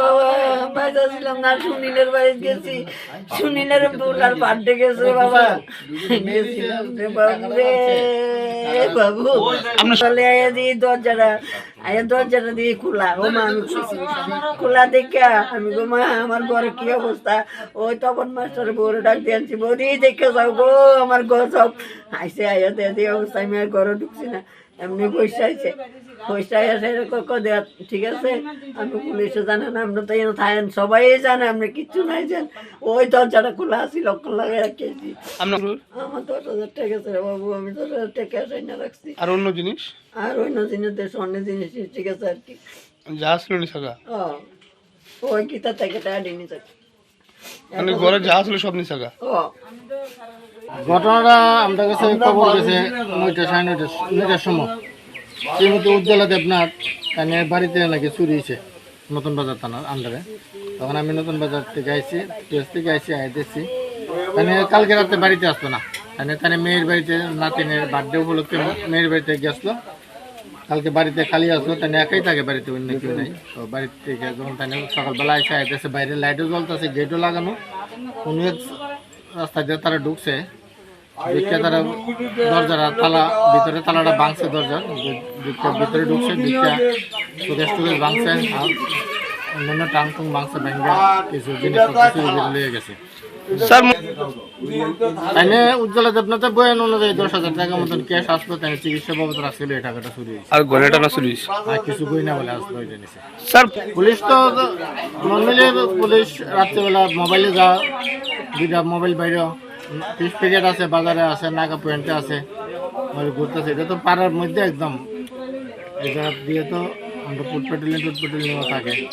বাবা বাচ্চা ছিলাম না, সুনীলের বাড়ি গেছি, সুনীলের বোলার পাল্টে গেছে বাবা, গেছিলাম রে বাবু রে বাবু, চলে আয়া দিয়ে দরজাটা দিয়ে খোলা, ও মা আমি খোলা দেখে আমি গো মা আমার ঘরে কি অবস্থা, ওই তখন মাস্টারের বউরে ডাক দিয়ে আনছি, বৌদি দেখে যাও গো আমার ঘর সব আইসে আয়া দিয়ে অবস্থা, আমি আর ঘরে ঢুকছি না, এমনি পয়সা আইছে, পয়সা এসে দেওয়া ঠিক আছে, আমি পুলিশে জানে না, আমরা তো থাকেন সবাই জানে, আমরা কিচ্ছু নাই জান, ওই দরজাটা খোলা আছি লক্ষণ লাগাই রাখছি, আমার 10,000 টাকা আছে রে বাবু, আমি 10,000 টাকা না রাখছি, আর অন্য জিনিস দেশ অন্য জিনিস ঠিক আছে আর কি, যা আসলো নি সাগা ওই কিতা থেকে টাকা নিয়ে যাচ্ছে, মানে ঘরে যা আসলো সব নি সাগা। ঘটনাটা আমার কাছে খবর গেছে 9টা 9:30টার সময়, শ্রীমতী উজ্জ্বলা দেবনাথ তার বাড়িতে নাকি চুরি হয়েছে নতুন বাজার থানার আন্ডারে। তখন আমি নতুন বাজার থেকে আইসি, টিএস থেকে আইসি দেখছি মানে কালকে রাতে বাড়িতে আসতো না, তাহলে মেয়ের বাড়িতে নাতিনের বার্থডে উপলক্ষে মেয়ের বাড়িতে গেছিলো, কালকে বাড়িতে খালি আসলো, তাই একাই থাকে বাড়িতে, অন্য কেউ নেই। তো বাড়ির থেকে যখন তাই সকালবেলা এসে আইতেছে, বাইরে লাইটও জ্বলতেছে, গেটও লাগানো, উনি রাস্তা দিয়ে তারা ঢুকছে, দেখে তারা দরজাটা তালা ভিতরে তালাটা ভাঙছে, দরজার ভিতরে ঢুকছে, দেখে সুকেশ ভাঙছে, আর অন্যান্য টাং টুং ভাঙছে, ভেঙে কিছু জিনিসপত্র লিয়ে গেছে। তাইনে উজ্জ্বলা দেবনাথের বয়ান অনুযায়ী 10,000 টাকা মতন ক্যাশ আসলো, তাই চিকিৎসা বাবদ রাখছিল, এই টাকাটা চুরি হয়েছে। আর গয়নাটা না চুরি আর কিছু গয়না বলে আসলো, ওইটা নিছে। স্যার পুলিশ তো নর্মালি পুলিশ রাত্রেবেলা মোবাইলে যা, দুইটা মোবাইল বাইরে ফিস প্যাকেট আছে, বাজারে আছে, নাগা পয়েন্টে আছে, ঘুরতেছে, এটা তো পাড়ার মধ্যে একদম, এই জায়গা দিয়ে তো আমরা ফুট পেট্রোলিং থাকে।